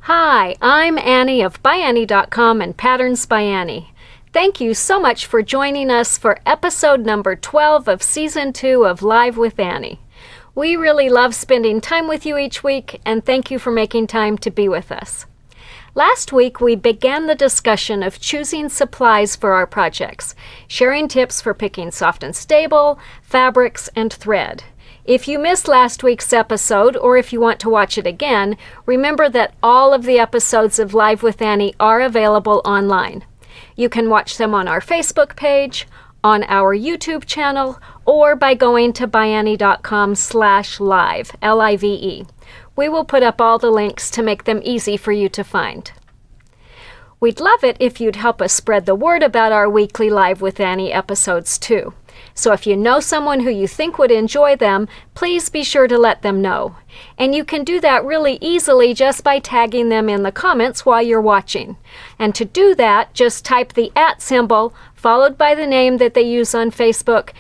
Hi, I'm Annie of ByAnnie.com and Patterns by Annie. Thank you so much for joining us for episode number 12 of Season 2 of Live with Annie. We really love spending time with you each week, and thank you for making time to be with us. Last week, we began the discussion of choosing supplies for our projects, sharing tips for picking soft and stable, fabrics, and thread. If you missed last week's episode, or if you want to watch it again, remember that all of the episodes of Live with Annie are available online. You can watch them on our Facebook page, on our YouTube channel, or by going to ByAnnie.com/live, L-I-V-E. We will put up all the links to make them easy for you to find. We'd love it if you'd help us spread the word about our weekly Live with Annie episodes too. So if you know someone who you think would enjoy them, please be sure to let them know. And you can do that really easily just by tagging them in the comments while you're watching. And to do that, just type the @ symbol followed by the name that they use on Facebook.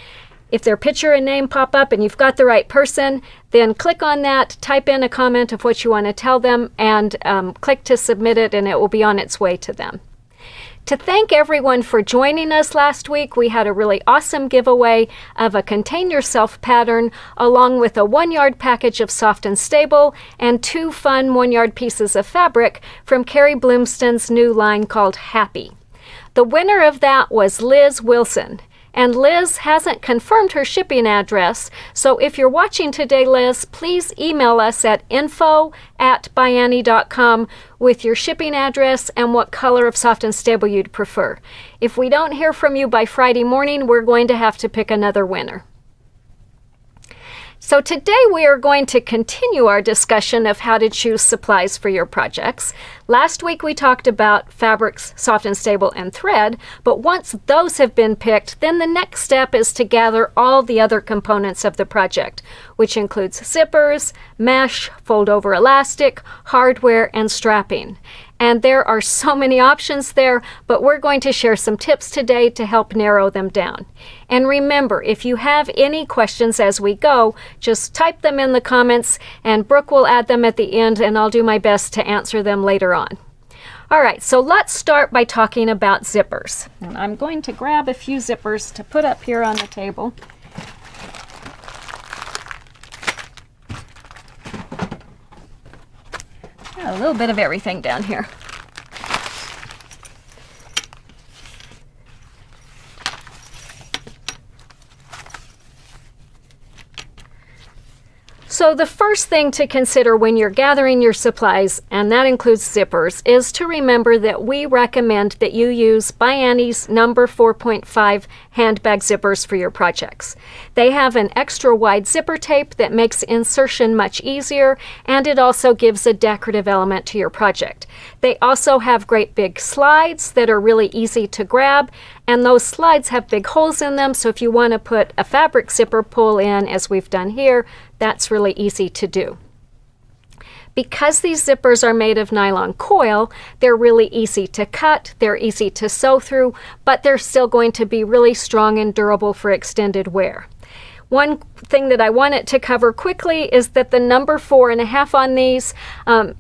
If their picture and name pop up and you've got the right person, then click on that, type in a comment of what you want to tell them, and click to submit it, and it will be on its way to them. To thank everyone for joining us last week, we had a really awesome giveaway of a Contain Yourself pattern, along with a 1-yard package of Soft and Stable and 2 fun 1-yard pieces of fabric from Carrie Bloomston's new line called Happy. The winner of that was Liz Wilson. And Liz hasn't confirmed her shipping address, so if you're watching today, Liz, please email us at info@ByAnnie.com with your shipping address and what color of Soft and Stable you'd prefer. If we don't hear from you by Friday morning, we're going to have to pick another winner. So today we are going to continue our discussion of how to choose supplies for your projects. Last week we talked about fabrics, soft and stable, and thread, but once those have been picked, then the next step is to gather all the other components of the project, which includes zippers, mesh, fold-over elastic, hardware, and strapping. And there are so many options there, but we're going to share some tips today to help narrow them down. And remember, if you have any questions as we go, just type them in the comments, and Brooke will add them at the end, and I'll do my best to answer them later on. All right, so let's start by talking about zippers. And I'm going to grab a few zippers to put up here on the table. A little bit of everything down here. So the first thing to consider when you're gathering your supplies, and that includes zippers, is to remember that we recommend that you use ByAnnie's number 4.5 handbag zippers for your projects. They have an extra wide zipper tape that makes insertion much easier, and it also gives a decorative element to your project. They also have great big slides that are really easy to grab, and those slides have big holes in them, so if you want to put a fabric zipper pull in, as we've done here, that's really easy to do. Because these zippers are made of nylon coil, they're really easy to cut, they're easy to sew through, but they're still going to be really strong and durable for extended wear. One thing that I wanted to cover quickly is that the number 4.5 on these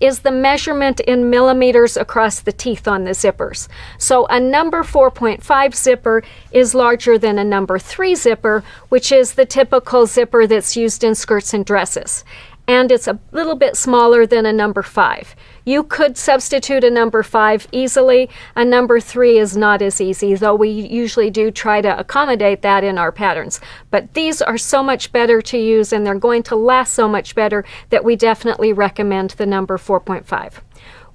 is the measurement in millimeters across the teeth on the zippers. So a number 4.5 zipper is larger than a number 3 zipper, which is the typical zipper that's used in skirts and dresses. And it's a little bit smaller than a number 5. You could substitute a number 5 easily. A number 3 is not as easy, though we usually do try to accommodate that in our patterns. But these are so much better to use, and they're going to last so much better that we definitely recommend the number 4.5.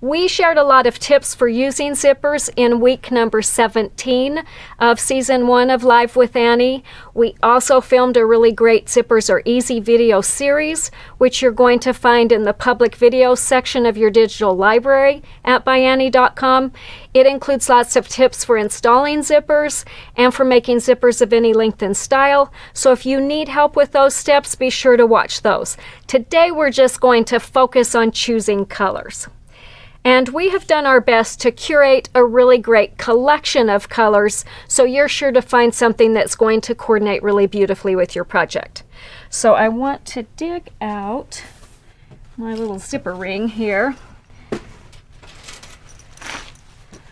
We shared a lot of tips for using zippers in week number 17 of season 1 of Live with Annie. We also filmed a really great Zippers Are Easy video series, which you're going to find in the public video section of your digital library at ByAnnie.com. It includes lots of tips for installing zippers and for making zippers of any length and style. So if you need help with those steps, be sure to watch those. Today we're just going to focus on choosing colors. And we have done our best to curate a really great collection of colors, so you're sure to find something that's going to coordinate really beautifully with your project. So I want to dig out my little zipper ring here.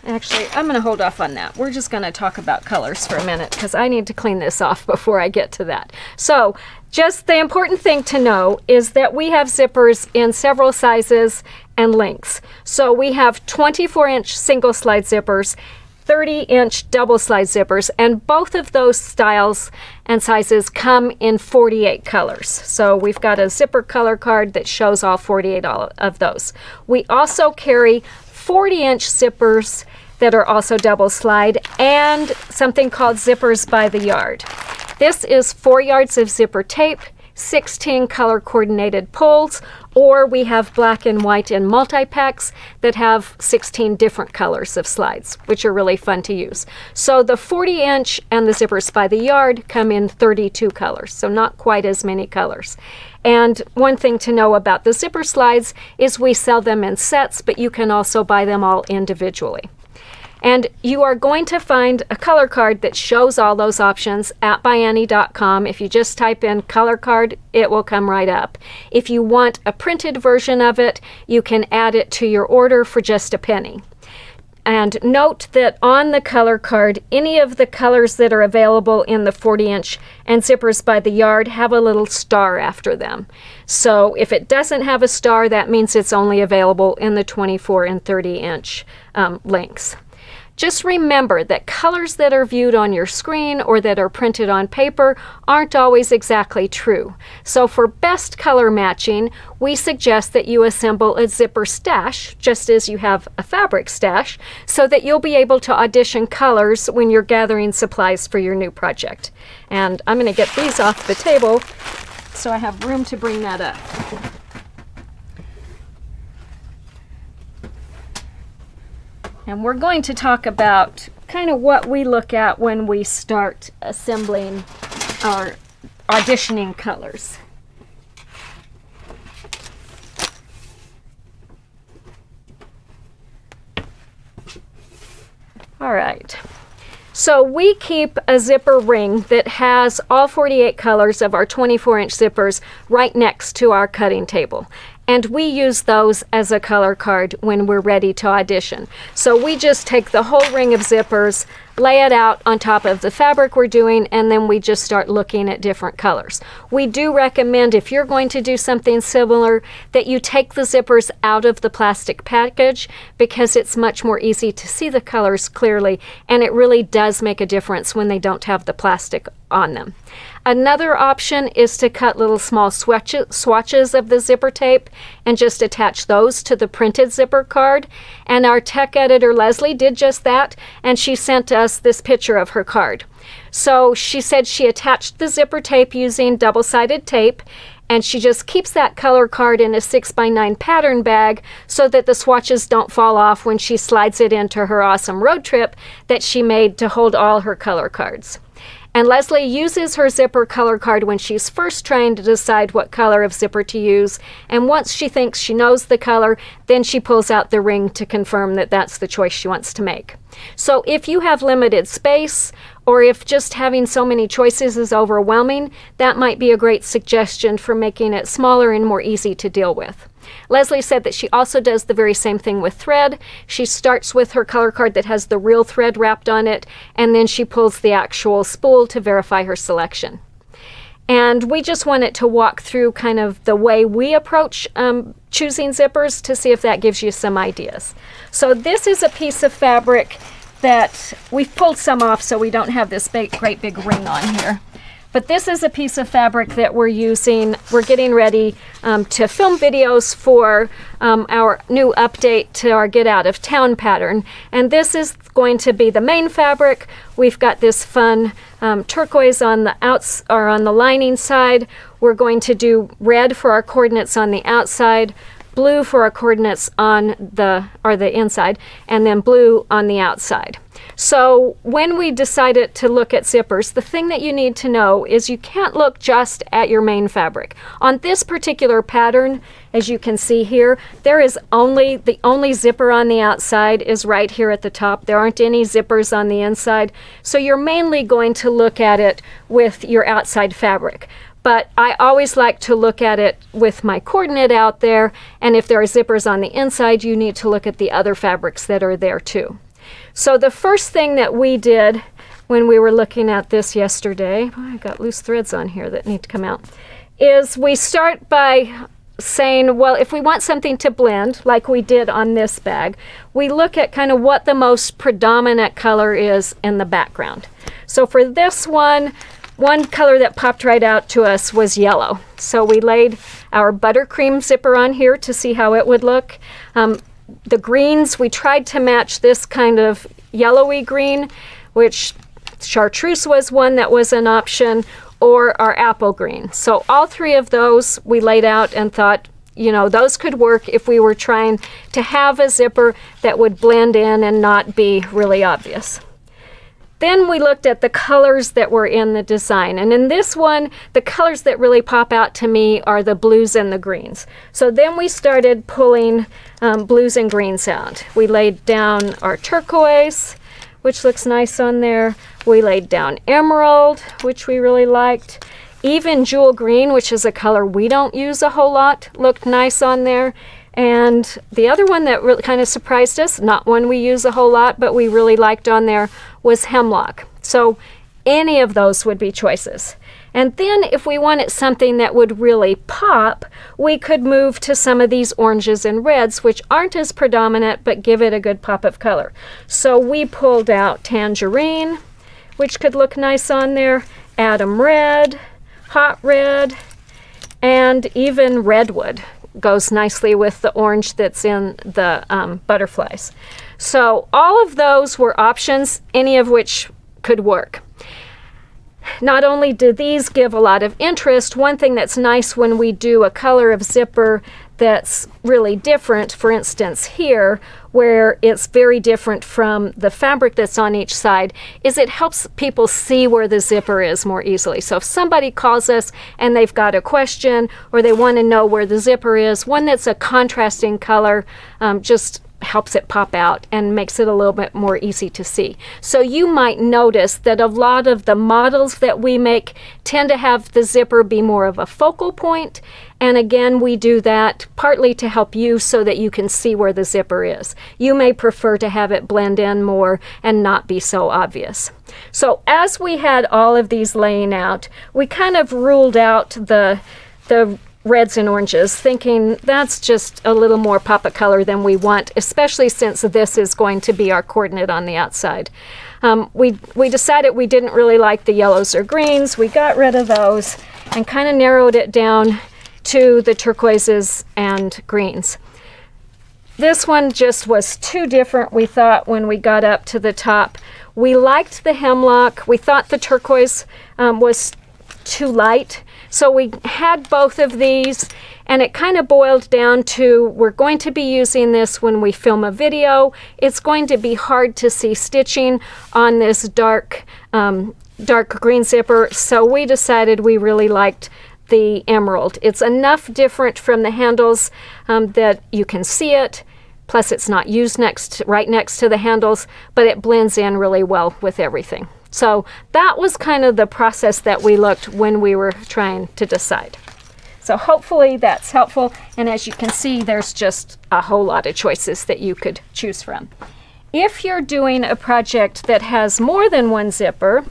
Actually, I'm going to hold off on that. We're just going to talk about colors for a minute because I need to clean this off before I get to that. So just the important thing to know is that we have zippers in several sizes and lengths. So we have 24-inch single slide zippers, 30-inch double slide zippers, and both of those styles and sizes come in 48 colors. So we've got a zipper color card that shows all 48 of those. We also carry 40-inch zippers that are also double slide, and something called zippers by the yard. This is 4 yards of zipper tape, 16 color coordinated pulls, or we have black and white in multi-packs that have 16 different colors of slides, which are really fun to use. So the 40-inch and the zippers by the yard come in 32 colors, so not quite as many colors. And one thing to know about the zipper slides is we sell them in sets, but you can also buy them all individually. And you are going to find a color card that shows all those options at ByAnnie.com. If you just type in color card, it will come right up. If you want a printed version of it, you can add it to your order for just a penny. And note that on the color card, any of the colors that are available in the 40-inch and zippers by the yard have a little star after them. So if it doesn't have a star, that means it's only available in the 24 and 30-inch lengths. Just remember that colors that are viewed on your screen or that are printed on paper aren't always exactly true. So for best color matching, we suggest that you assemble a zipper stash, just as you have a fabric stash, so that you'll be able to audition colors when you're gathering supplies for your new project. And I'm going to get these off the table so I have room to bring that up. And we're going to talk about kind of what we look at when we start assembling our auditioning colors. All right. So we keep a zipper ring that has all 48 colors of our 24-inch zippers right next to our cutting table. And we use those as a color card when we're ready to audition. So we just take the whole ring of zippers, lay it out on top of the fabric we're doing, and then we just start looking at different colors. We do recommend, if you're going to do something similar, that you take the zippers out of the plastic package because it's much more easy to see the colors clearly, and it really does make a difference when they don't have the plastic on them. Another option is to cut little small swatches of the zipper tape and just attach those to the printed zipper card. And our tech editor, Leslie, did just that, and she sent us this picture of her card. So she said she attached the zipper tape using double-sided tape, and she just keeps that color card in a 6x9 pattern bag so that the swatches don't fall off when she slides it into her awesome road trip that she made to hold all her color cards. And Leslie uses her zipper color card when she's first trying to decide what color of zipper to use. And once she thinks she knows the color, then she pulls out the ring to confirm that that's the choice she wants to make. So if you have limited space, or if just having so many choices is overwhelming, that might be a great suggestion for making it smaller and more easy to deal with. Leslie said that she also does the very same thing with thread. She starts with her color card that has the real thread wrapped on it, and then she pulls the actual spool to verify her selection. And we just wanted to walk through kind of the way we approach choosing zippers to see if that gives you some ideas. So this is a piece of fabric that we've pulled some off so we don't have this great big ring on here. But this is a piece of fabric that we're using. We're getting ready to film videos for our new update to our Get Out of Town pattern. And this is going to be the main fabric. We've got this fun turquoise on the lining side. We're going to do red for our coordinates on the outside, blue for our coordinates on the inside, and then blue on the outside. So when we decided to look at zippers, the thing that you need to know is you can't look just at your main fabric. On this particular pattern, as you can see here, there is the only zipper on the outside is right here at the top. There aren't any zippers on the inside. So you're mainly going to look at it with your outside fabric. But I always like to look at it with my coordinate out there, and if there are zippers on the inside, you need to look at the other fabrics that are there too. So the first thing that we did when we were looking at this yesterday, I got loose threads on here that need to come out, is we start by saying, well, if we want something to blend, like we did on this bag, we look at kind of what the most predominant color is in the background. So for this one color that popped right out to us was yellow. So we laid our buttercream zipper on here to see how it would look. The greens, we tried to match this kind of yellowy green, which chartreuse was one that was an option, or our apple green. So all three of those we laid out and thought, you know, those could work if we were trying to have a zipper that would blend in and not be really obvious. Then we looked at the colors that were in the design. And in this one, the colors that really pop out to me are the blues and the greens. So then we started pulling blues and greens out. We laid down our turquoise, which looks nice on there. We laid down emerald, which we really liked. Even jewel green, which is a color we don't use a whole lot, looked nice on there. And the other one that really kind of surprised us, not one we use a whole lot, but we really liked on there, was hemlock. So any of those would be choices. And then if we wanted something that would really pop, we could move to some of these oranges and reds, which aren't as predominant, but give it a good pop of color. So we pulled out tangerine, which could look nice on there, Adam red, hot red, and even redwood goes nicely with the orange that's in the butterflies. So all of those were options, any of which could work. Not only do these give a lot of interest, one thing that's nice when we do a color of zipper that's really different, for instance here, where it's very different from the fabric that's on each side, is it helps people see where the zipper is more easily. So if somebody calls us and they've got a question or they want to know where the zipper is, one that's a contrasting color just helps it pop out and makes it a little bit more easy to see. So you might notice that a lot of the models that we make tend to have the zipper be more of a focal point. And again, we do that partly to help you so that you can see where the zipper is. You may prefer to have it blend in more and not be so obvious. So as we had all of these laying out, we kind of ruled out the reds and oranges, thinking that's just a little more pop of color than we want, especially since this is going to be our coordinate on the outside. We decided we didn't really like the yellows or greens. We got rid of those and kind of narrowed it down to the turquoises and greens. This one just was too different, we thought, when we got up to the top. We liked the hemlock. We thought the turquoise was too light. So we had both of these, and it kind of boiled down to, we're going to be using this when we film a video. It's going to be hard to see stitching on this dark green zipper. So we decided we really liked the emerald. It's enough different from the handles that you can see it. Plus it's not used right next to the handles, but it blends in really well with everything. So that was kind of the process that we looked when we were trying to decide. So hopefully that's helpful. And as you can see, there's just a whole lot of choices that you could choose from. If you're doing a project that has more than one zipper,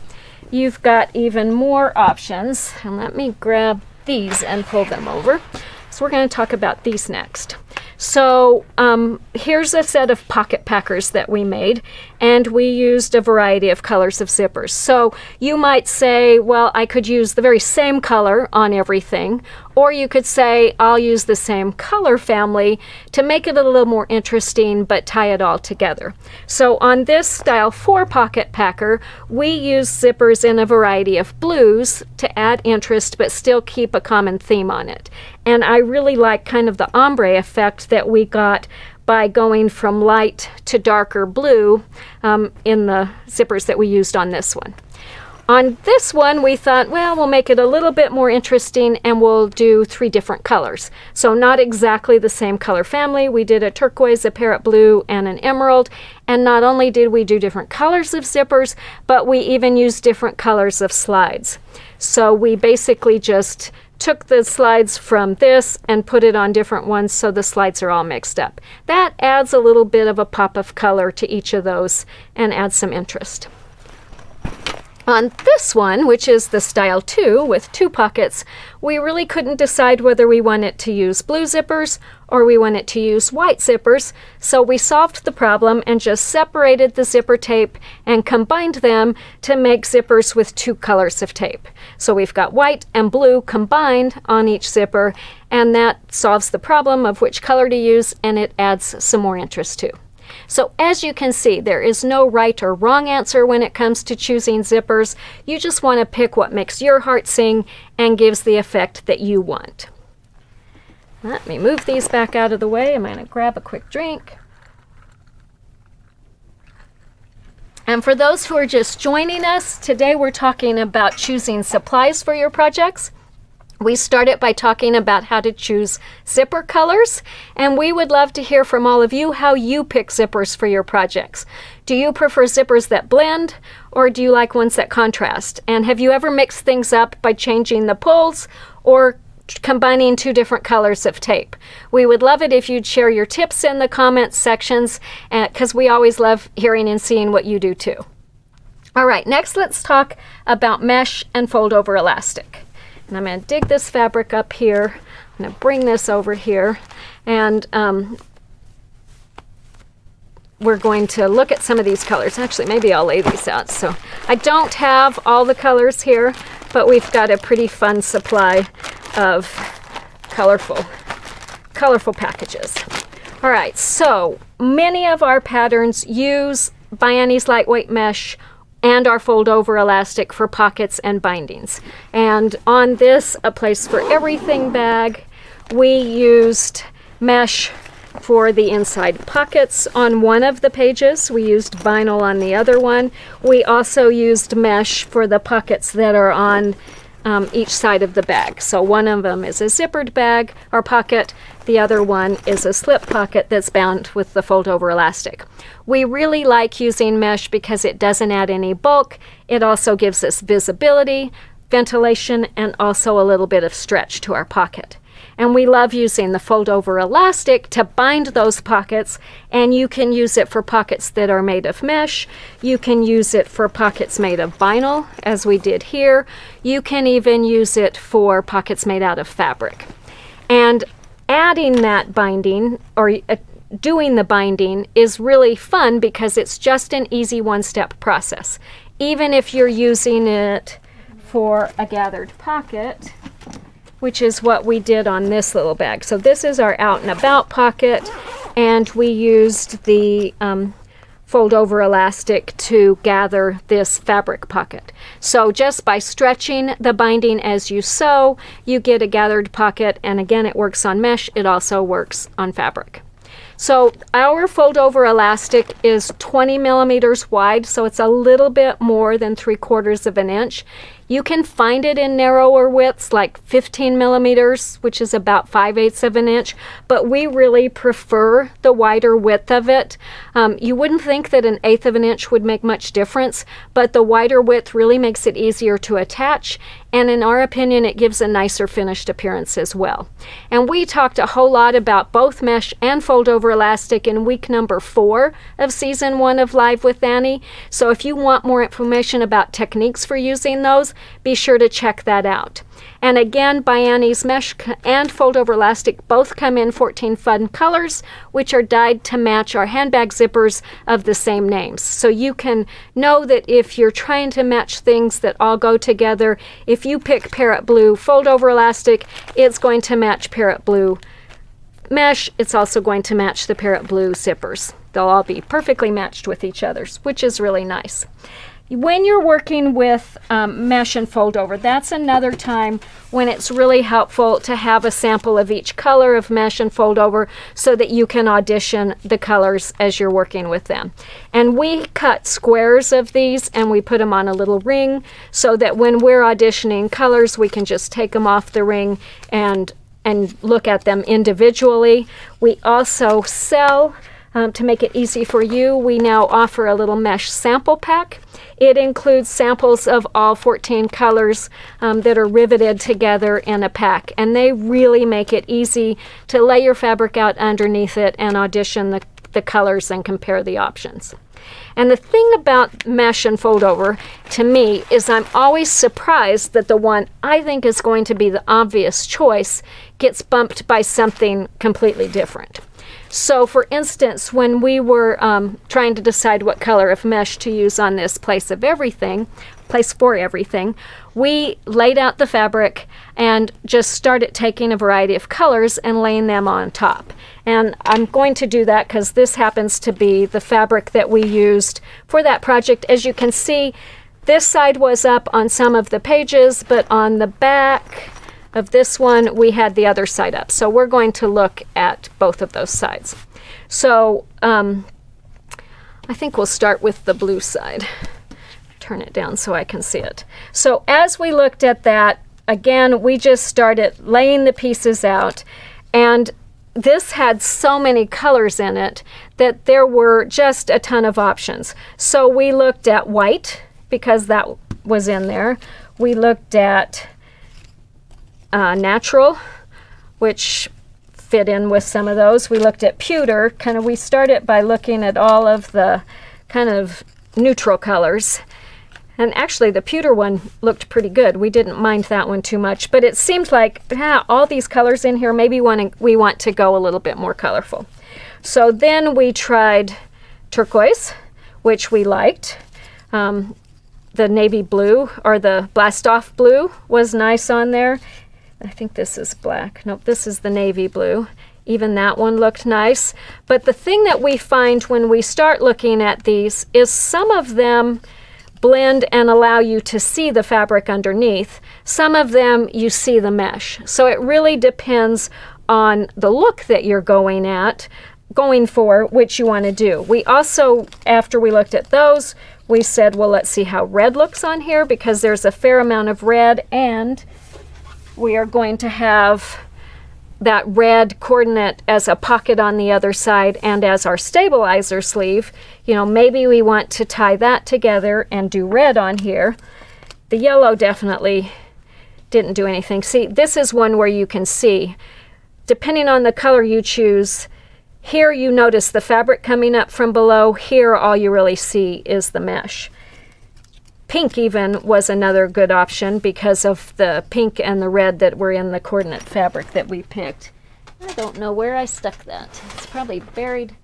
you've got even more options. And let me grab these and pull them over. So we're going to talk about these next. So here's a set of pocket packers that we made, and we used a variety of colors of zippers. So you might say, well, I could use the very same color on everything, or you could say, I'll use the same color family to make it a little more interesting, but tie it all together. So on this style 4 pocket packer, we use zippers in a variety of blues to add interest, but still keep a common theme on it. And I really like kind of the ombre effect that we got by going from light to darker blue in the zippers that we used on this one. On this one, we thought, well, we'll make it a little bit more interesting and we'll do 3 different colors. So not exactly the same color family. We did a turquoise, a parrot blue, and an emerald. And not only did we do different colors of zippers, but we even used different colors of slides. So we basically just took the slides from this and put it on different ones so the slides are all mixed up. That adds a little bit of a pop of color to each of those and adds some interest. On this one, which is the style 2 with 2 pockets, we really couldn't decide whether we wanted to use blue zippers or we wanted to use white zippers, so we solved the problem and just separated the zipper tape and combined them to make zippers with 2 colors of tape. So we've got white and blue combined on each zipper, and that solves the problem of which color to use, and it adds some more interest too. So as you can see, there is no right or wrong answer when it comes to choosing zippers. You just want to pick what makes your heart sing and gives the effect that you want. Let me move these back out of the way. I'm going to grab a quick drink. And for those who are just joining us, today we're talking about choosing supplies for your projects. We started by talking about how to choose zipper colors, and we would love to hear from all of you how you pick zippers for your projects. Do you prefer zippers that blend, or do you like ones that contrast? And have you ever mixed things up by changing the pulls or combining 2 different colors of tape? We would love it if you'd share your tips in the comments sections, because we always love hearing and seeing what you do too. All right, next let's talk about mesh and fold over elastic. And I'm going to dig this fabric up here. I'm going to bring this over here, and we're going to look at some of these colors. Actually, maybe I'll lay these out. So I don't have all the colors here, but we've got a pretty fun supply of colorful packages. All right, so many of our patterns use ByAnnie's lightweight mesh and our fold over elastic for pockets and bindings. And on this A Place for Everything bag, we used mesh for the inside pockets on one of the pages. We used vinyl on the other one. We also used mesh for the pockets that are on each side of the bag. So one of them is a zippered bag or pocket. The other one is a slip pocket that's bound with the fold over elastic. We really like using mesh because it doesn't add any bulk. It also gives us visibility, ventilation, and also a little bit of stretch to our pocket. And we love using the fold over elastic to bind those pockets, and you can use it for pockets that are made of mesh. You can use it for pockets made of vinyl, as we did here. You can even use it for pockets made out of fabric. And adding that binding, or doing the binding, is really fun because it's just an easy one-step process. Even if you're using it for a gathered pocket, which is what we did on this little bag. So this is our out and about pocket, and we used the fold over elastic to gather this fabric pocket. So just by stretching the binding as you sew, you get a gathered pocket, and again, it works on mesh. It also works on fabric. So our fold over elastic is 20 millimeters wide, so it's a little bit more than 3/4 of an inch. You can find it in narrower widths like 15 millimeters, which is about 5/8 of an inch, but we really prefer the wider width of it. You wouldn't think that an 1/8 of an inch would make much difference, but the wider width really makes it easier to attach, and in our opinion, it gives a nicer finished appearance as well. And we talked a whole lot about both mesh and fold over elastic in week number 4 of season 1 of Live with Annie. So if you want more information about techniques for using those, be sure to check that out. And again, ByAnnie's mesh and fold over elastic both come in 14 fun colors, which are dyed to match our handbag zippers of the same names. So you can know that if you're trying to match things that all go together, if you pick parrot blue fold over elastic, it's going to match parrot blue mesh. It's also going to match the parrot blue zippers. They'll all be perfectly matched with each other's, which is really nice. When you're working with mesh and fold over, that's another time when it's really helpful to have a sample of each color of mesh and fold over so that you can audition the colors as you're working with them. And we cut squares of these and we put them on a little ring so that when we're auditioning colors, we can just take them off the ring and look at them individually. We also sell, to make it easy for you, we now offer a little mesh sample pack. It includes samples of all 14 colors that are riveted together in a pack, and they really make it easy to lay your fabric out underneath it and audition the colors and compare the options. And the thing about mesh and fold over to me is I'm always surprised that the one I think is going to be the obvious choice gets bumped by something completely different. So for instance, when we were trying to decide what color of mesh to use on this place for everything, we laid out the fabric and just started taking a variety of colors and laying them on top. And I'm going to do that because this happens to be the fabric that we used for that project. As you can see, this side was up on some of the pages, but on the back of this one, we had the other side up. So we're going to look at both of those sides. So I think we'll start with the blue side. Turn it down so I can see it. So as we looked at that, again, we just started laying the pieces out, and this had so many colors in it that there were just a ton of options. So we looked at white because that was in there. We looked at natural, which fit in with some of those. We looked at pewter. We started by looking at all of the kind of neutral colors. And actually the pewter one looked pretty good. We didn't mind that one too much, but it seemed like all these colors in here, maybe we want to go a little bit more colorful. So then we tried turquoise, which we liked. The navy blue or the blast off blue was nice on there. I think this is black. Nope, this is the navy blue. Even that one looked nice. But the thing that we find when we start looking at these is some of them blend and allow you to see the fabric underneath. Some of them you see the mesh. So it really depends on the look that you're going for, which you want to do. We also, after we looked at those, we said, well, let's see how red looks on here because there's a fair amount of red, and we are going to have that red coordinate as a pocket on the other side and as our stabilizer sleeve. Maybe we want to tie that together and do red on here. The yellow definitely didn't do anything. See, this is one where you can see, depending on the color you choose, here you notice the fabric coming up from below. Here all you really see is the mesh. Pink even was another good option because of the pink and the red that were in the coordinate fabric that we picked. I don't know where I stuck that. It's probably buried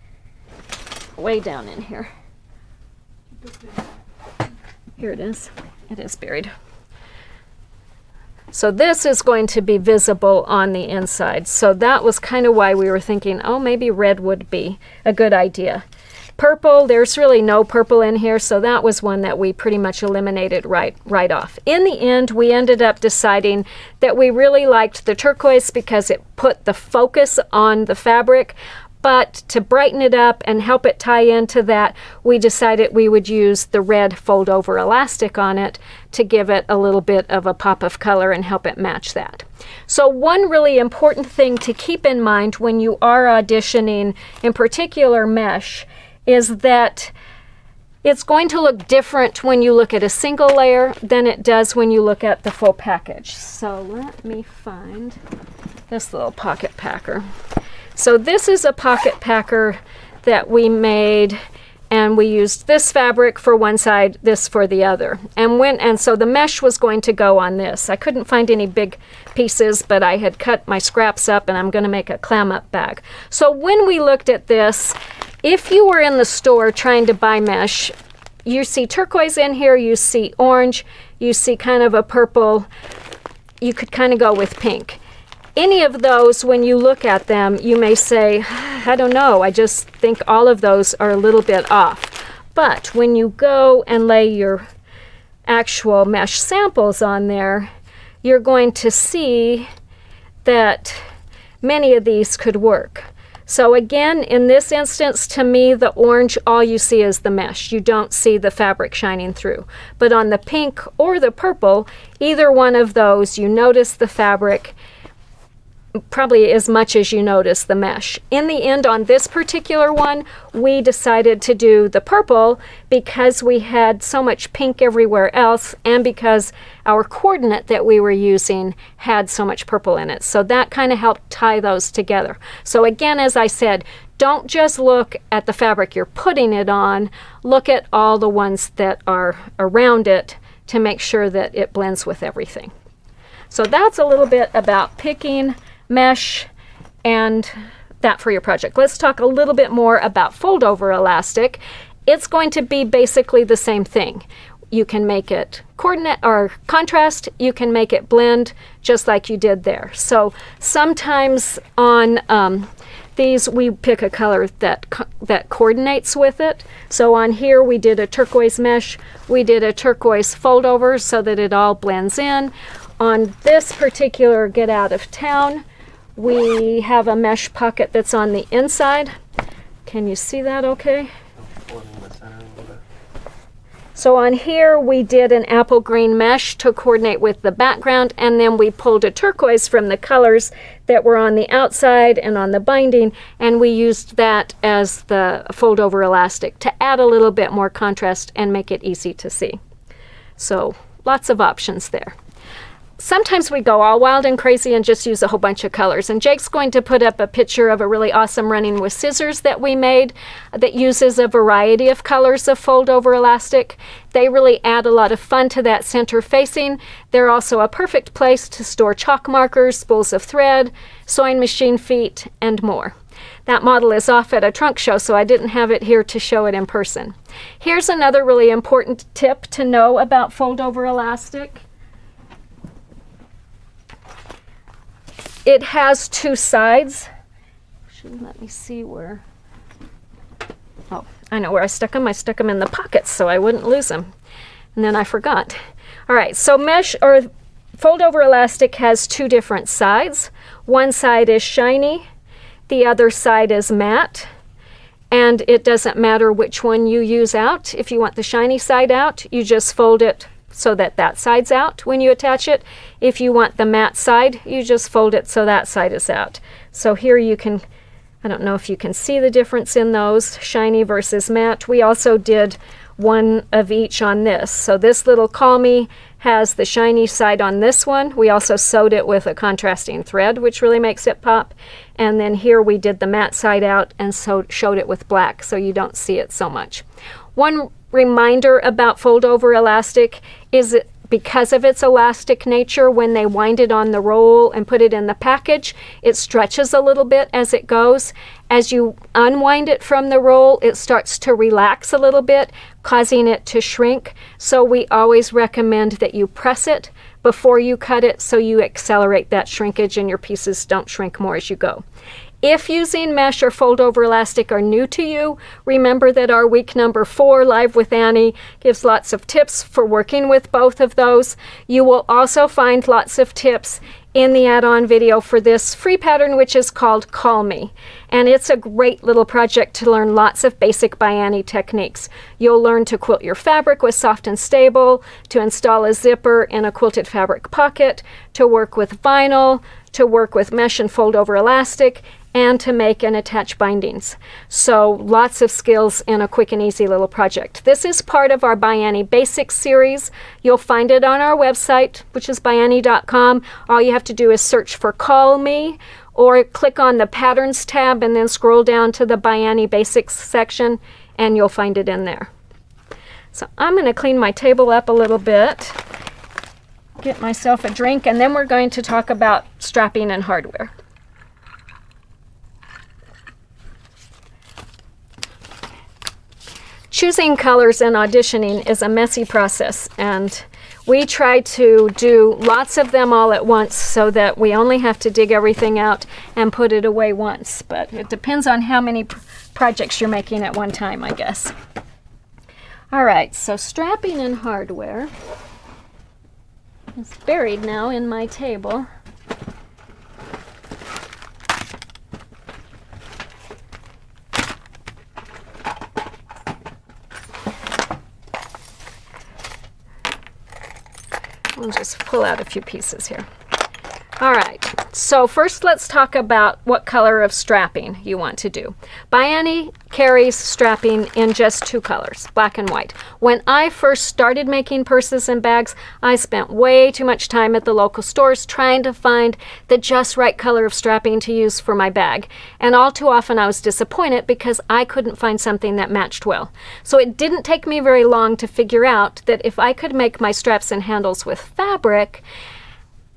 way down in here. Here it is. It is buried. So this is going to be visible on the inside. So that was kind of why we were thinking, oh, maybe red would be a good idea. Purple, there's really no purple in here, so that was one that we pretty much eliminated right off. In the end, we ended up deciding that we really liked the turquoise because it put the focus on the fabric, but to brighten it up and help it tie into that, we decided we would use the red fold-over elastic on it to give it a little bit of a pop of color and help it match that. So one really important thing to keep in mind when you are auditioning, in particular mesh, is that it's going to look different when you look at a single layer than it does when you look at the full package. So let me find this little pocket packer. So this is a pocket packer that we made, and we used this fabric for one side, this for the other. And so the mesh was going to go on this. I couldn't find any big pieces, but I had cut my scraps up and I'm going to make a clam up bag. So when we looked at this, if you were in the store trying to buy mesh, you see turquoise in here, you see orange, you see kind of a purple, you could kind of go with pink. Any of those, when you look at them, you may say, I don't know, I just think all of those are a little bit off. But when you go and lay your actual mesh samples on there, you're going to see that many of these could work. So again, in this instance, to me, the orange, all you see is the mesh. You don't see the fabric shining through. But on the pink or the purple, either one of those, you notice the fabric. probably as much as you notice the mesh. In the end, on this particular one, we decided to do the purple because we had so much pink everywhere else and because our coordinate that we were using had so much purple in it. So that kind of helped tie those together. So again, as I said, don't just look at the fabric you're putting it on, look at all the ones that are around it to make sure that it blends with everything. So that's a little bit about picking mesh and that for your project. Let's talk a little bit more about fold over elastic. It's going to be basically the same thing. You can make it coordinate or contrast, you can make it blend just like you did there. So sometimes on these we pick a color that coordinates with it. So on here we did a turquoise mesh, we did a turquoise fold over so that it all blends in. On this particular Get Out of Town, we have a mesh pocket that's on the inside. Can you see that okay? So on here we did an apple green mesh to coordinate with the background, and then we pulled a turquoise from the colors that were on the outside and on the binding, and we used that as the fold over elastic to add a little bit more contrast and make it easy to see. So lots of options there. Sometimes we go all wild and crazy and just use a whole bunch of colors. And Jake's going to put up a picture of a really awesome running with scissors that we made that uses a variety of colors of fold over elastic. They really add a lot of fun to that center facing. They're also a perfect place to store chalk markers, spools of thread, sewing machine feet, and more. That model is off at a trunk show, so I didn't have it here to show it in person. Here's another really important tip to know about fold over elastic. It has two sides. Let me see where. Oh, I know where I stuck them. I stuck them in the pockets so I wouldn't lose them. And then I forgot. All right, so mesh or fold over elastic has two different sides. One side is shiny, the other side is matte. And it doesn't matter which one you use out. If you want the shiny side out, you just fold it so that that side's out when you attach it. If you want the matte side, you just fold it so that side is out. So here you can, I don't know if you can see the difference in those, shiny versus matte. We also did one of each on this. So this little Call Me has the shiny side on this one. We also sewed it with a contrasting thread, which really makes it pop. And then here we did the matte side out and showed it with black so you don't see it so much. One reminder about fold over elastic is that because of its elastic nature, when they wind it on the roll and put it in the package, it stretches a little bit as it goes. As you unwind it from the roll, it starts to relax a little bit, causing it to shrink. So we always recommend that you press it before you cut it so you accelerate that shrinkage and your pieces don't shrink more as you go. If using mesh or fold over elastic are new to you, remember that our week number 4 Live with Annie gives lots of tips for working with both of those. You will also find lots of tips in the add-on video for this free pattern, which is called Call Me. And it's a great little project to learn lots of basic ByAnnie techniques. You'll learn to quilt your fabric with Soft and Stable, to install a zipper in a quilted fabric pocket, to work with vinyl, to work with mesh and fold over elastic, and to make and attach bindings. So lots of skills in a quick and easy little project. This is part of our ByAnnie Basics series. You'll find it on our website, which is ByAnnie.com. All you have to do is search for Call Me, or click on the Patterns tab and then scroll down to the ByAnnie Basics section, and you'll find it in there. So I'm going to clean my table up a little bit, get myself a drink, and then we're going to talk about strapping and hardware. Choosing colors and auditioning is a messy process, and we try to do lots of them all at once so that we only have to dig everything out and put it away once. But it depends on how many projects you're making at one time, I guess. All right, so strapping and hardware is buried now in my table. We'll just pull out a few pieces here. All right, so first let's talk about what color of strapping you want to do. ByAnnie carries strapping in just 2 colors, black and white. When I first started making purses and bags, I spent way too much time at the local stores trying to find the just right color of strapping to use for my bag. And all too often I was disappointed because I couldn't find something that matched well. So it didn't take me very long to figure out that if I could make my straps and handles with fabric,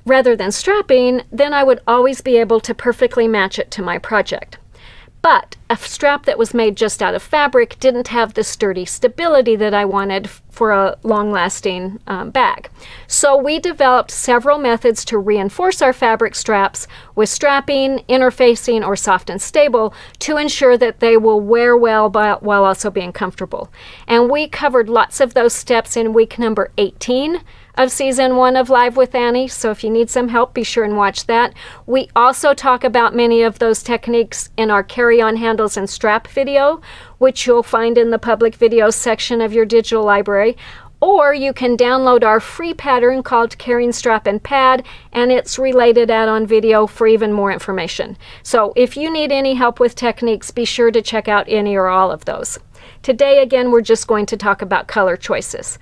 rather than strapping, then I would always be able to perfectly match it to my project. But a strap that was made just out of fabric didn't have the sturdy stability that I wanted for a long-lasting bag. So we developed several methods to reinforce our fabric straps with strapping, interfacing, or soft and stable to ensure that they will wear well while also being comfortable. And we covered lots of those steps in week number 18 of season 1 of Live with Annie, so if you need some help, be sure and watch that. We also talk about many of those techniques in our carry-on handles and strap video, which you'll find in the public videos section of your digital library. Or you can download our free pattern called Carrying Strap and Pad, and it's related add-on video for even more information. So if you need any help with techniques, be sure to check out any or all of those. Today, again, we're just going to talk about color choices.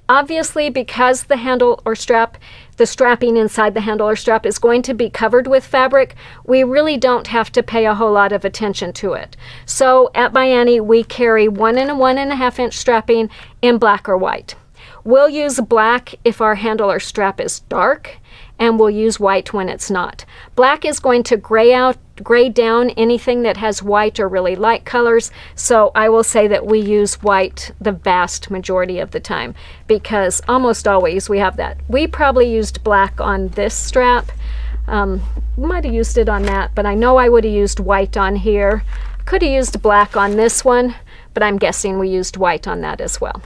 Obviously, because the handle or strap, the strapping inside the handle or strap is going to be covered with fabric, we really don't have to pay a whole lot of attention to it. So at ByAnnie, we carry 1 and 1.5 inch strapping in black or white. We'll use black if our handle or strap is dark, and we'll use white when it's not. Black is going to gray down anything that has white or really light colors, so I will say that we use white the vast majority of the time because almost always we have that. We probably used black on this strap. We might have used it on that, but I know I would have used white on here. Could have used black on this one, but I'm guessing we used white on that as well.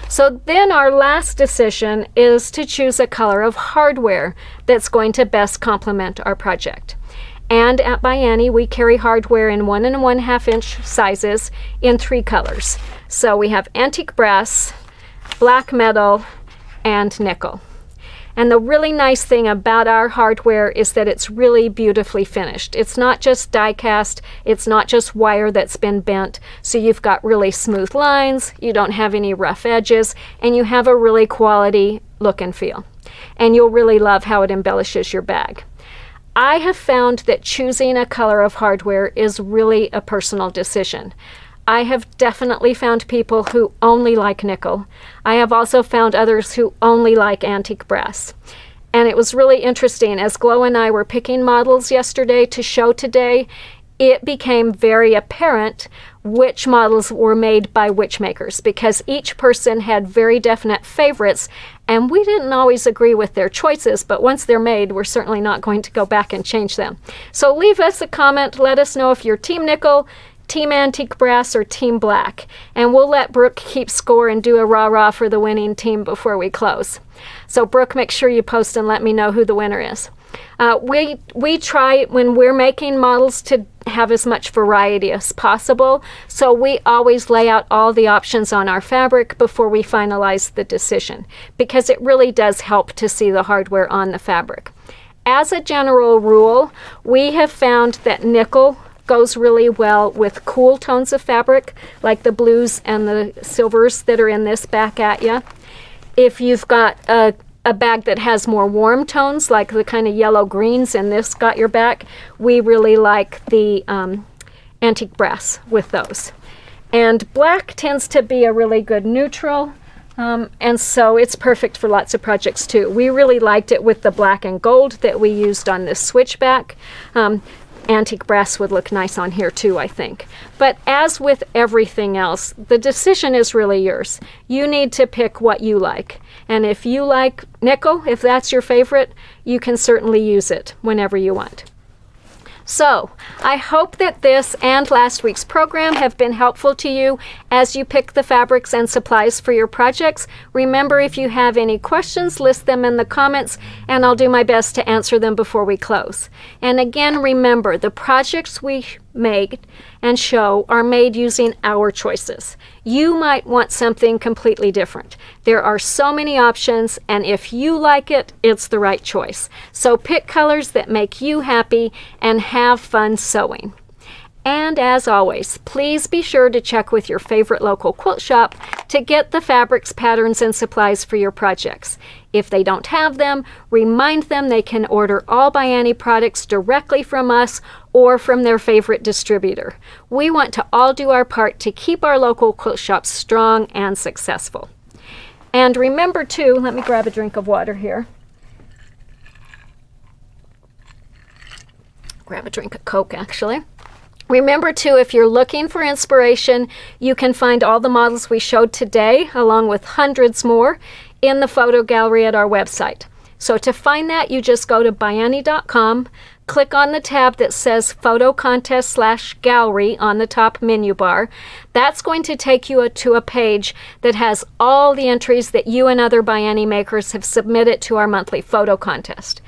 So then our last decision is to choose a color of hardware that's going to best complement our project. And at ByAnnie, we carry hardware in 1 and 1/2 inch sizes in 3 colors. So we have antique brass, black metal, and nickel. And the really nice thing about our hardware is that it's really beautifully finished. It's not just die cast, it's not just wire that's been bent, so you've got really smooth lines, you don't have any rough edges, and you have a really quality look and feel. And you'll really love how it embellishes your bag. I have found that choosing a color of hardware is really a personal decision. I have definitely found people who only like nickel. I have also found others who only like antique brass. And it was really interesting. As Glow and I were picking models yesterday to show today, it became very apparent which models were made by which makers because each person had very definite favorites, and we didn't always agree with their choices, but once they're made, we're certainly not going to go back and change them. So leave us a comment. Let us know if you're Team Nickel, Team Antique Brass, or Team Black. And we'll let Brooke keep score and do a rah-rah for the winning team before we close. So Brooke, make sure you post and let me know who the winner is. We try, when we're making models, to have as much variety as possible. So we always lay out all the options on our fabric before we finalize the decision, because it really does help to see the hardware on the fabric. As a general rule, we have found that nickel goes really well with cool tones of fabric, like the blues and the silvers that are in this back at you. If you've got a bag that has more warm tones, like the kind of yellow greens in this got your back, we really like the antique brass with those. And black tends to be a really good neutral, and so it's perfect for lots of projects too. We really liked it with the black and gold that we used on this switchback. Antique brass would look nice on here too, I think. But as with everything else, the decision is really yours. You need to pick what you like. And if you like nickel, if that's your favorite, you can certainly use it whenever you want. So, I hope that this and last week's program have been helpful to you as you pick the fabrics and supplies for your projects. Remember, if you have any questions, list them in the comments, and I'll do my best to answer them before we close. And again, remember, the projects we make and show are made using our choices. You might want something completely different. There are so many options, and if you like it, it's the right choice. So pick colors that make you happy and have fun sewing. And as always, please be sure to check with your favorite local quilt shop to get the fabrics, patterns, and supplies for your projects. If they don't have them, remind them they can order all ByAnnie products directly from us or from their favorite distributor. We want to all do our part to keep our local quilt shops strong and successful. And remember too, let me grab a drink of water here. Grab a drink of Coke, actually. Remember too, if you're looking for inspiration, you can find all the models we showed today, along with hundreds more, in the photo gallery at our website. So to find that, you just go to ByAnnie.com, click on the tab that says Photo Contest/Gallery on the top menu bar. That's going to take you to a page that has all the entries that you and other ByAnnie makers have submitted to our monthly photo contest.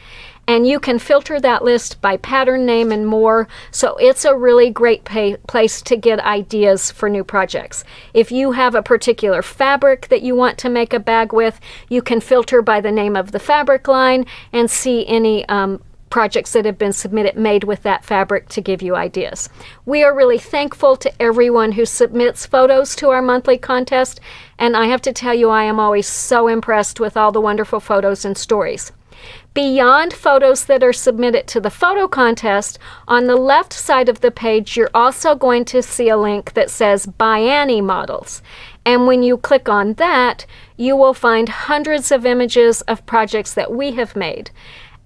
And you can filter that list by pattern name and more, so it's a really great place to get ideas for new projects. If you have a particular fabric that you want to make a bag with, you can filter by the name of the fabric line and see any projects that have been submitted made with that fabric to give you ideas. We are really thankful to everyone who submits photos to our monthly contest, and I have to tell you, I am always so impressed with all the wonderful photos and stories. Beyond photos that are submitted to the photo contest, on the left side of the page, you're also going to see a link that says ByAnnie Models. And when you click on that, you will find hundreds of images of projects that we have made.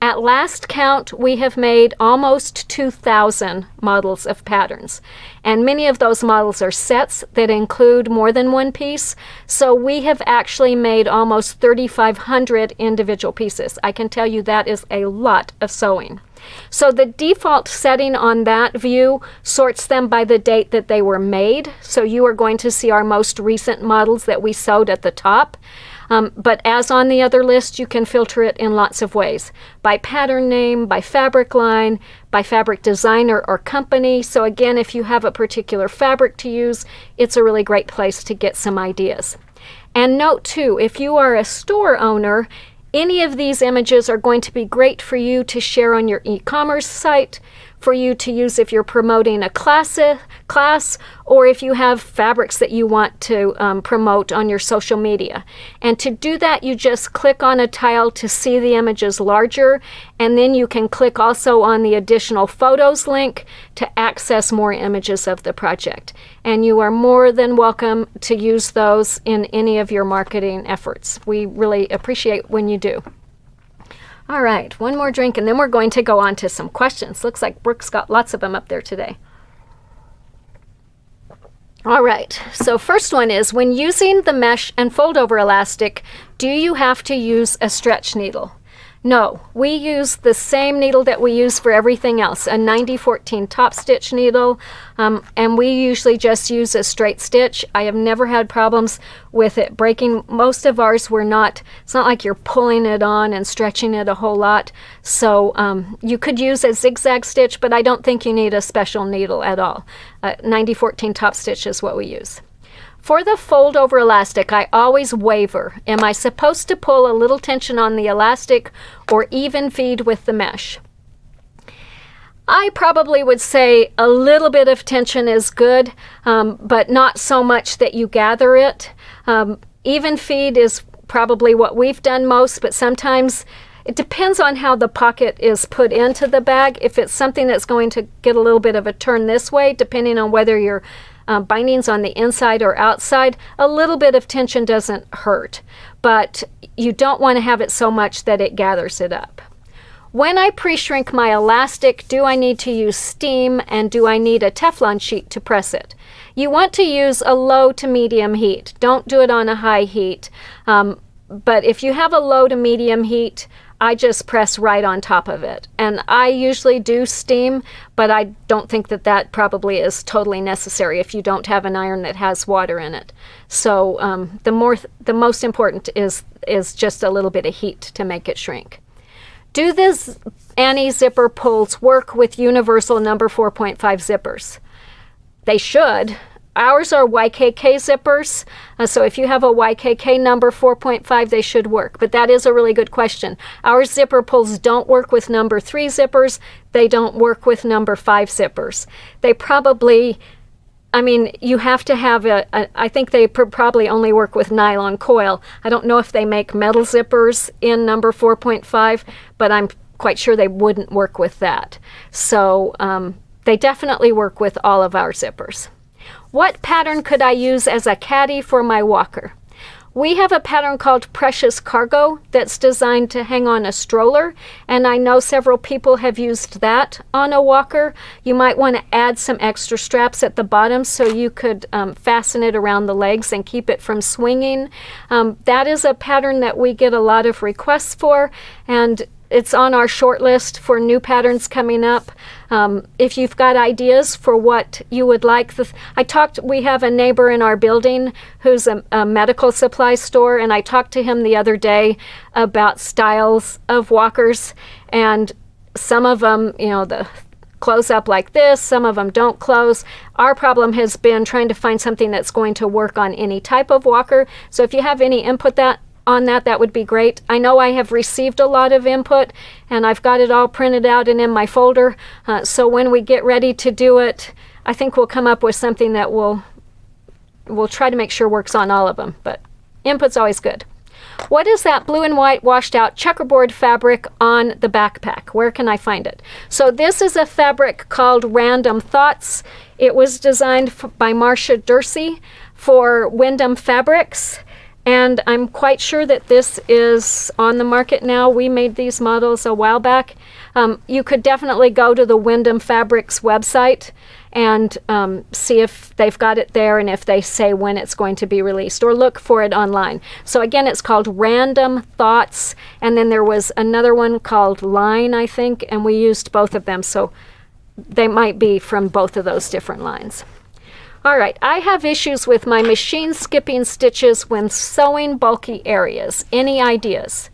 At last count, we have made almost 2,000 models of patterns. And many of those models are sets that include more than one piece. So we have actually made almost 3,500 individual pieces. I can tell you that is a lot of sewing. So the default setting on that view sorts them by the date that they were made. So you are going to see our most recent models that we sewed at the top. But as on the other list, you can filter it in lots of ways. By pattern name, by fabric line, by fabric designer or company. So again, if you have a particular fabric to use, it's a really great place to get some ideas. And note too, if you are a store owner, any of these images are going to be great for you to share on your e-commerce site, for you to use if you're promoting a class, or if you have fabrics that you want to promote on your social media. And to do that, you just click on a tile to see the images larger, and then you can click also on the additional photos link to access more images of the project. And you are more than welcome to use those in any of your marketing efforts. We really appreciate when you do. All right, one more drink, and then we're going to go on to some questions. Looks like Brooke's got lots of them up there today. All right, so first one is, when using the mesh and fold-over elastic, do you have to use a stretch needle? No, we use the same needle that we use for everything else, a 90-14 top stitch needle, and we usually just use a straight stitch. I have never had problems with it breaking. Most of ours were not, it's not like you're pulling it on and stretching it a whole lot. So you could use a zigzag stitch, but I don't think you need a special needle at all. 90-14 top stitch is what we use. For the fold-over elastic, I always waver. Am I supposed to pull a little tension on the elastic or even feed with the mesh? I probably would say a little bit of tension is good, but not so much that you gather it. Even feed is probably what we've done most, but sometimes it depends on how the pocket is put into the bag. If it's something that's going to get a little bit of a turn this way, depending on whether your bindings on the inside or outside, a little bit of tension doesn't hurt, but you don't want to have it so much that it gathers it up. When I pre-shrink my elastic, do I need to use steam, and do I need a Teflon sheet to press it? You want to use a low to medium heat. Don't do it on a high heat. But if you have a low to medium heat, I just press right on top of it. And I usually do steam, but I don't think that that probably is totally necessary if you don't have an iron that has water in it. So the most important is just a little bit of heat to make it shrink. Do the ByAnnie zipper pulls work with universal number 4.5 zippers? They should. Ours are YKK zippers, so if you have a YKK number 4.5, they should work. But that is a really good question. Our zipper pulls don't work with number 3 zippers. They don't work with number 5 zippers. They probably, I mean, you have to have I think they probably only work with nylon coil. I don't know if they make metal zippers in number 4.5, but I'm quite sure they wouldn't work with that. So they definitely work with all of our zippers. What pattern could I use as a caddy for my walker? We have a pattern called Precious Cargo that's designed to hang on a stroller, and I know several people have used that on a walker. You might want to add some extra straps at the bottom so you could fasten it around the legs and keep it from swinging. That is a pattern that we get a lot of requests for, and it's on our short list for new patterns coming up. If you've got ideas for what you would like, we have a neighbor in our building who's a medical supply store, and I talked to him the other day about styles of walkers, and some of them, the close up like this, some of them don't close. Our problem has been trying to find something that's going to work on any type of walker. So if you have any input on that would be great. I know I have received a lot of input, and I've got it all printed out and in my folder. So when we get ready to do it, I think we'll come up with something that we'll try to make sure works on all of them. But input's always good. What is that blue and white washed out checkerboard fabric on the backpack? Where can I find it? So this is a fabric called Random Thoughts. It was designed by Marcia Dursey for Wyndham Fabrics. And I'm quite sure that this is on the market now. We made these models a while back. You could definitely go to the Wyndham Fabrics website and see if they've got it there and if they say when it's going to be released, or look for it online. So again, it's called Random Thoughts, and then there was another one called Line, I think, and we used both of them, so they might be from both of those different lines. All right, I have issues with my machine skipping stitches when sewing bulky areas. Any ideas?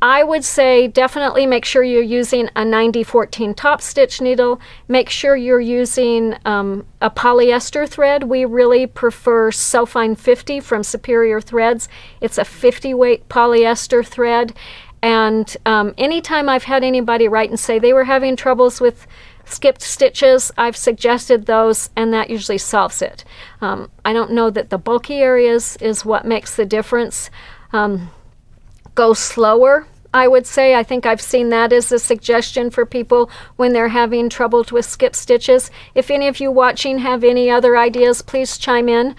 I would say definitely make sure you're using a 9014 top stitch needle. Make sure you're using a polyester thread. We really prefer Sewfine 50 from Superior Threads. It's a 50 weight polyester thread. And anytime I've had anybody write and say they were having troubles with skipped stitches, I've suggested those, and that usually solves it. I don't know that the bulky areas is what makes the difference. Go slower, I would say. I think I've seen that as a suggestion for people when they're having trouble with skip stitches. If any of you watching have any other ideas, please chime in.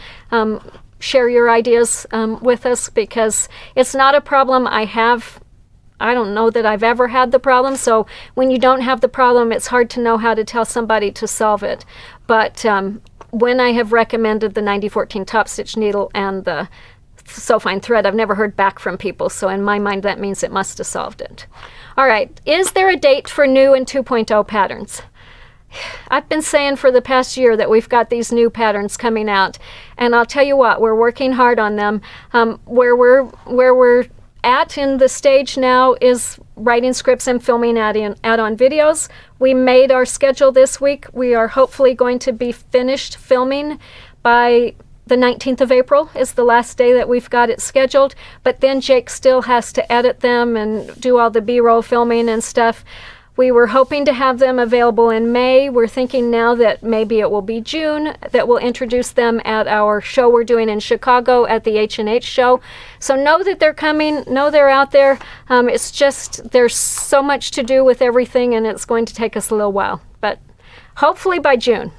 Share your ideas with us, because it's not a problem I don't know that I've ever had the problem. So when you don't have the problem, it's hard to know how to tell somebody to solve it. But when I have recommended the 9014 top stitch needle and the Sewfine thread, I've never heard back from people. So in my mind, that means it must have solved it. All right, is there a date for new and 2.0 patterns? I've been saying for the past year that we've got these new patterns coming out, and I'll tell you what, we're working hard on them. Where we're at in the stage now is writing scripts and filming add-on videos. We made our schedule this week. We are hopefully going to be finished filming by the 19th of April is the last day that we've got it scheduled, but then Jake still has to edit them and do all the B-roll filming and stuff. We were hoping to have them available in May. We're thinking now that maybe it will be June, that we'll introduce them at our show we're doing in Chicago at the H&H show. So know that they're coming, know they're out there. It's just there's so much to do with everything, and it's going to take us a little while, but hopefully by June.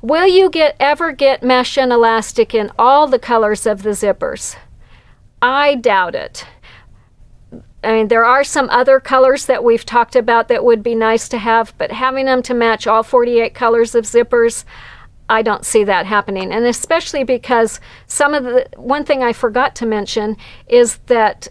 Will you ever get mesh and elastic in all the colors of the zippers? I doubt it. I mean, there are some other colors that we've talked about that would be nice to have, but having them to match all 48 colors of zippers, I don't see that happening. And especially because one thing I forgot to mention is that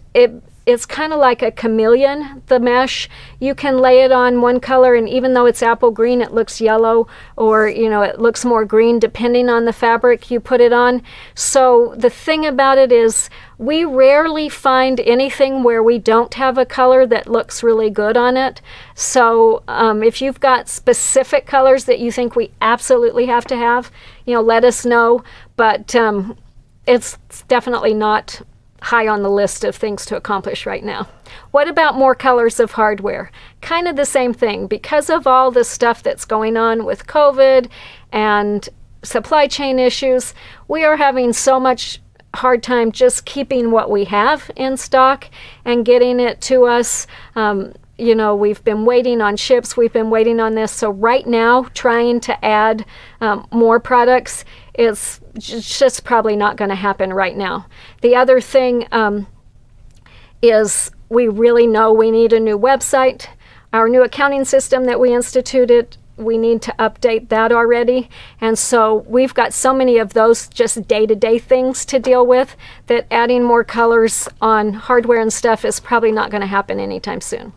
it's kind of like a chameleon, the mesh. You can lay it on one color, and even though it's apple green, it looks yellow, or it looks more green depending on the fabric you put it on. So the thing about it is we rarely find anything where we don't have a color that looks really good on it. So if you've got specific colors that you think we absolutely have to have, let us know. But it's definitely not high on the list of things to accomplish right now. What about more colors of hardware? Kind of the same thing. Because of all the stuff that's going on with COVID and supply chain issues, we are having so much hard time just keeping what we have in stock and getting it to us. We've been waiting on ships, we've been waiting on this. So right now, trying to add more products is just probably not going to happen right now. The other thing is we really know we need a new website. Our new accounting system that we instituted, we need to update that already. And so we've got so many of those just day-to-day things to deal with that adding more colors on hardware and stuff is probably not going to happen anytime soon.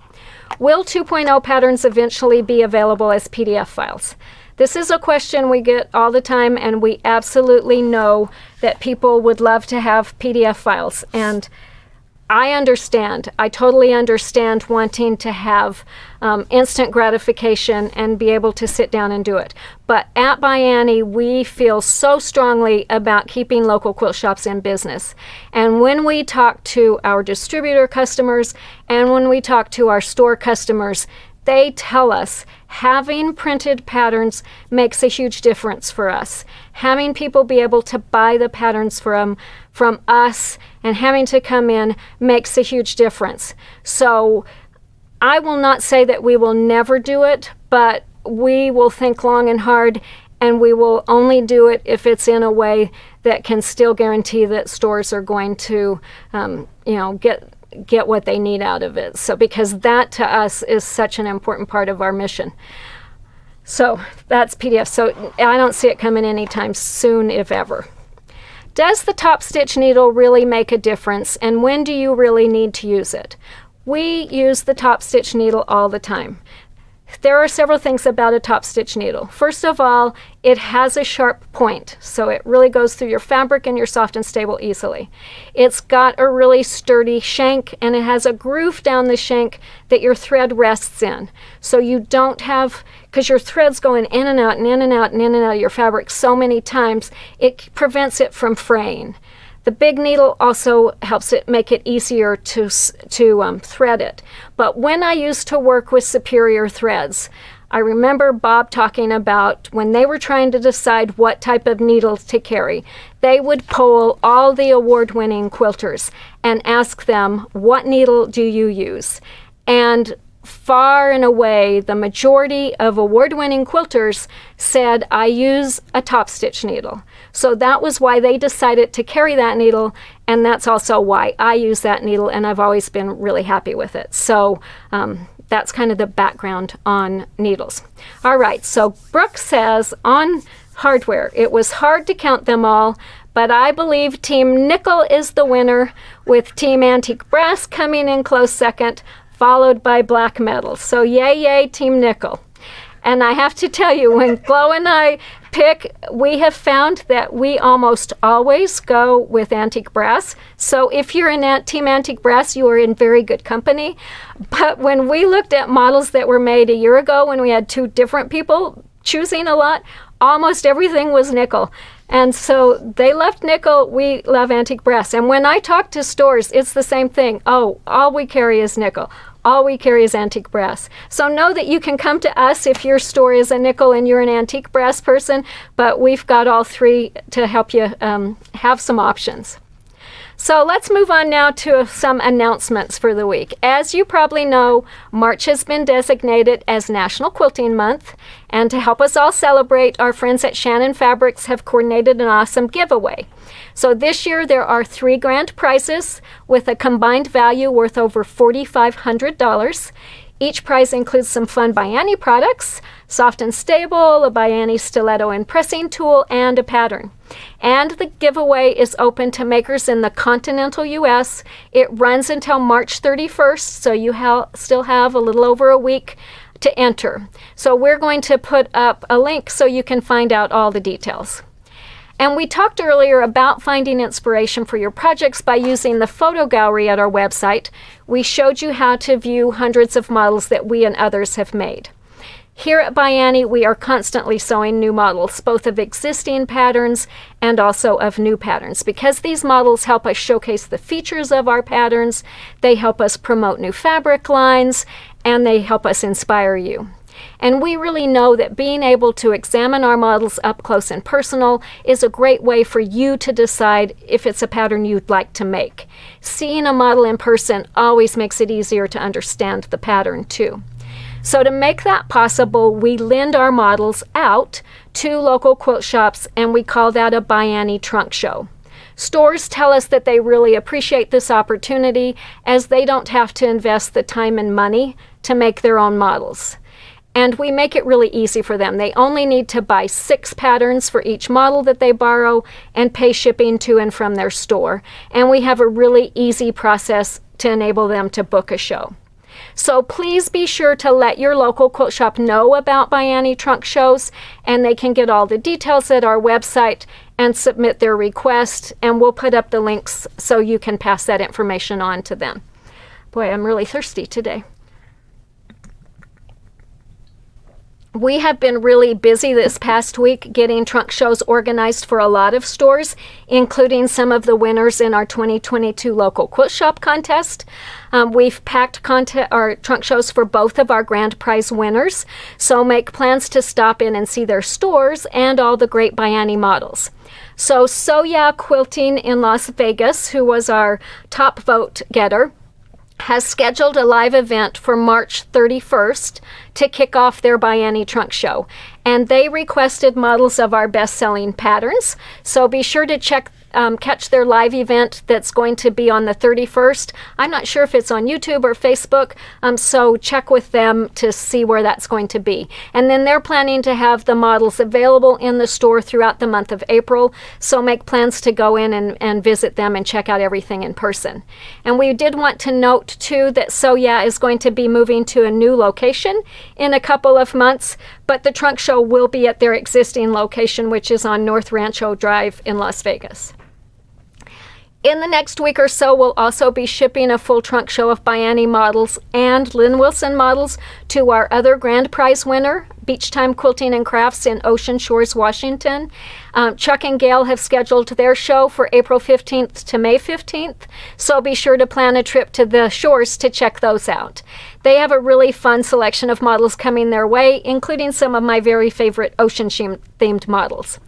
Will 2.0 patterns eventually be available as PDF files? This is a question we get all the time, and we absolutely know that people would love to have PDF files. And I totally understand wanting to have instant gratification and be able to sit down and do it. But at ByAnnie, we feel so strongly about keeping local quilt shops in business. And when we talk to our distributor customers and when we talk to our store customers, they tell us having printed patterns makes a huge difference for us. Having people be able to buy the patterns from us and having to come in makes a huge difference. So I will not say that we will never do it, but we will think long and hard, and we will only do it if it's in a way that can still guarantee that stores are going to get what they need out of it. So because that to us is such an important part of our mission. So that's PDF. So I don't see it coming anytime soon, if ever. Does the top stitch needle really make a difference, and when do you really need to use it? We use the top stitch needle all the time. There are several things about a top stitch needle. First of all, it has a sharp point, so it really goes through your fabric and you're soft and stable easily. It's got a really sturdy shank, and it has a groove down the shank that your thread rests in. So you don't have, because your thread's going in and out and in and out and in and out of your fabric so many times, it prevents it from fraying. The big needle also helps it make it easier to thread it. But when I used to work with Superior Threads, I remember Bob talking about when they were trying to decide what type of needles to carry, they would poll all the award-winning quilters and ask them, what needle do you use? And far and away, the majority of award-winning quilters said, I use a top stitch needle. So that was why they decided to carry that needle, and that's also why I use that needle, and I've always been really happy with it. So that's kind of the background on needles. All right, so Brooke says on hardware, it was hard to count them all, but I believe Team Nickel is the winner, with Team Antique Brass coming in close second, followed by Black Metal. So yay, Team Nickel. And I have to tell you, when Glo and I pick, we have found that we almost always go with Antique Brass. So if you're in Team Antique Brass, you are in very good company. But when we looked at models that were made a year ago, when we had two different people choosing a lot, almost everything was nickel. And so they left nickel, we love Antique Brass. And when I talk to stores, it's the same thing. Oh, all we carry is nickel. All we carry is Antique Brass. So know that you can come to us if your store is a nickel and you're an Antique Brass person, but we've got all three to help you have some options. So let's move on now to some announcements for the week. As you probably know, March has been designated as National Quilting Month, and to help us all celebrate, our friends at Shannon Fabrics have coordinated an awesome giveaway. So this year there are 3 grand prizes with a combined value worth over $4,500. Each prize includes some fun ByAnnie products, soft and stable, a ByAnnie stiletto and pressing tool, and a pattern. And the giveaway is open to makers in the continental U.S. It runs until March 31st, so you still have a little over a week to enter. So we're going to put up a link so you can find out all the details. And we talked earlier about finding inspiration for your projects by using the photo gallery at our website. We showed you how to view hundreds of models that we and others have made. Here at ByAnnie, we are constantly sewing new models, both of existing patterns and also of new patterns. Because these models help us showcase the features of our patterns, they help us promote new fabric lines, and they help us inspire you. And we really know that being able to examine our models up close and personal is a great way for you to decide if it's a pattern you'd like to make. Seeing a model in person always makes it easier to understand the pattern too. So to make that possible, we lend our models out to local quilt shops, and we call that a ByAnnie trunk show. Stores tell us that they really appreciate this opportunity, as they don't have to invest the time and money to make their own models. And we make it really easy for them. They only need to buy 6 patterns for each model that they borrow and pay shipping to and from their store. And we have a really easy process to enable them to book a show. So please be sure to let your local quilt shop know about ByAnnie trunk shows, and they can get all the details at our website and submit their request, and we'll put up the links so you can pass that information on to them. Boy, I'm really thirsty today. We have been really busy this past week getting trunk shows organized for a lot of stores, including some of the winners in our 2022 local quilt shop contest. We've packed our trunk shows for both of our grand prize winners, so make plans to stop in and see their stores and all the great ByAnnie models. So Yeah Quilting in Las Vegas, who was our top vote getter, has scheduled a live event for March 31st to kick off their ByAnnie trunk show. And they requested models of our best-selling patterns. So be sure to catch their live event that's going to be on the 31st. I'm not sure if it's on YouTube or Facebook, so check with them to see where that's going to be. And then they're planning to have the models available in the store throughout the month of April, so make plans to go in and visit them and check out everything in person. And we did want to note too that Yeah is going to be moving to a new location in a couple of months, but the trunk show will be at their existing location, which is on North Rancho Drive in Las Vegas. In the next week or so, we'll also be shipping a full trunk show of ByAnnie models and Lynn Wilson models to our other grand prize winner, Beach Time Quilting and Crafts in Ocean Shores, Washington. Chuck and Gail have scheduled their show for April 15th to May 15th, so be sure to plan a trip to the shores to check those out. They have a really fun selection of models coming their way, including some of my very favorite ocean-themed models.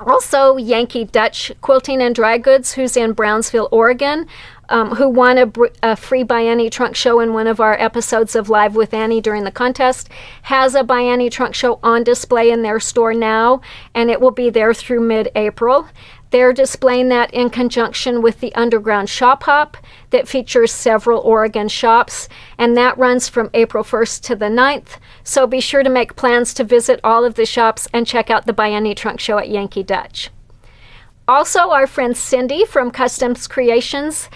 Also, Yankee Dutch Quilting and Dry Goods, who's in Brownsville, Oregon, who won a free ByAnnie trunk show in one of our episodes of Live with Annie during the contest, has a ByAnnie trunk show on display in their store now, and it will be there through mid-April. They're displaying that in conjunction with the Underground Shop Hop that features several Oregon shops, and that runs from April 1st to the 9th. So be sure to make plans to visit all of the shops and check out the ByAnnie trunk show at Yankee Dutch. Also, our friend Cindy from Custom Creations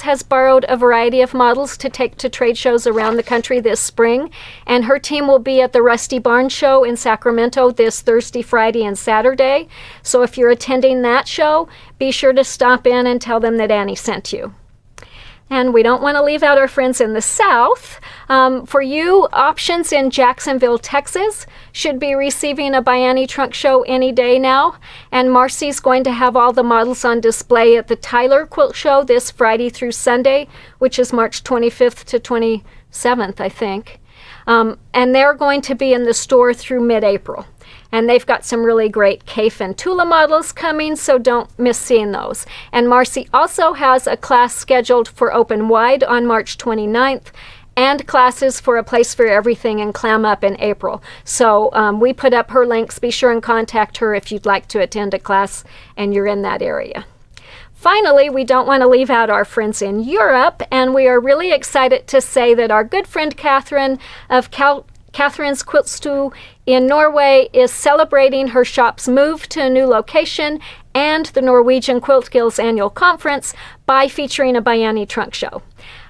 has borrowed a variety of models to take to trade shows around the country this spring, and her team will be at the Rusty Barn Show in Sacramento this Thursday, Friday, and Saturday. So if you're attending that show, be sure to stop in and tell them that Annie sent you. And we don't want to leave out our friends in the South. For you, Options in Jacksonville, Texas should be receiving a ByAnnie trunk show any day now. And Marcy's going to have all the models on display at the Tyler Quilt Show this Friday through Sunday, which is March 25th to 27th, I think. And they're going to be in the store through mid-April. And they've got some really great Cafe and Tula models coming, so don't miss seeing those. And Marcy also has a class scheduled for Open Wide on March 29th, and classes for A Place for Everything and Clam Up in April. So we put up her links. Be sure and contact her if you'd like to attend a class and you're in that area. Finally, we don't want to leave out our friends in Europe, and we are really excited to say that our good friend Catherine of Catherine's Quiltstue in Norway is celebrating her shop's move to a new location and the Norwegian Quilt Guild's annual conference by featuring a ByAnnie trunk show.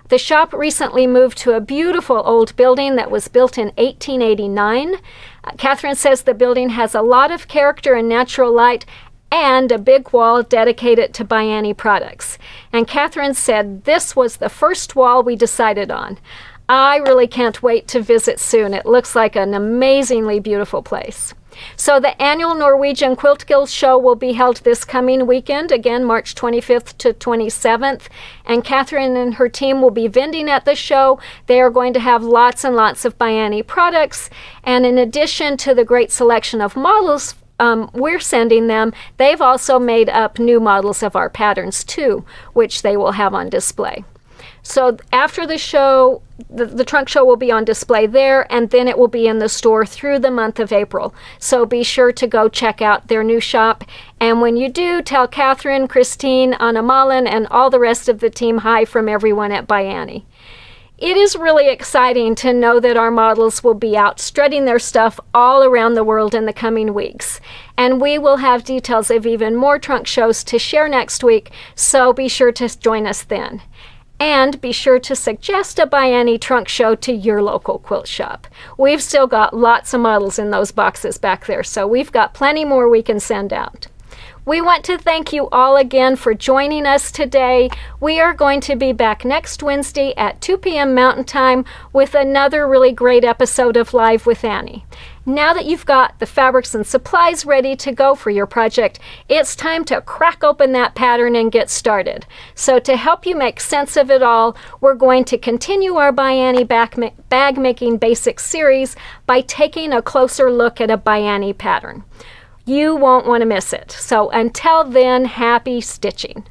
The shop recently moved to a beautiful old building that was built in 1889. Catherine says the building has a lot of character and natural light and a big wall dedicated to ByAnnie products. And Catherine said this was the first wall we decided on. I really can't wait to visit soon. It looks like an amazingly beautiful place. So the annual Norwegian Quilt Guild show will be held this coming weekend, again, March 25th to 27th. And Catherine and her team will be vending at the show. They are going to have lots and lots of ByAnnie products. And in addition to the great selection of models we're sending them, they've also made up new models of our patterns too, which they will have on display. So after the show, the trunk show will be on display there, and then it will be in the store through the month of April. So be sure to go check out their new shop. And when you do, tell Catherine, Christine, Anna Malin, and all the rest of the team hi from everyone at ByAnnie. It is really exciting to know that our models will be out strutting their stuff all around the world in the coming weeks. And we will have details of even more trunk shows to share next week, so be sure to join us then. And be sure to suggest a ByAnnie trunk show to your local quilt shop. We've still got lots of models in those boxes back there, so we've got plenty more we can send out. We want to thank you all again for joining us today. We are going to be back next Wednesday at 2 p.m. Mountain Time with another really great episode of Live with Annie. Now that you've got the fabrics and supplies ready to go for your project, it's time to crack open that pattern and get started. So to help you make sense of it all, we're going to continue our ByAnnie bag making basics series by taking a closer look at a ByAnnie pattern. You won't want to miss it. So until then, happy stitching.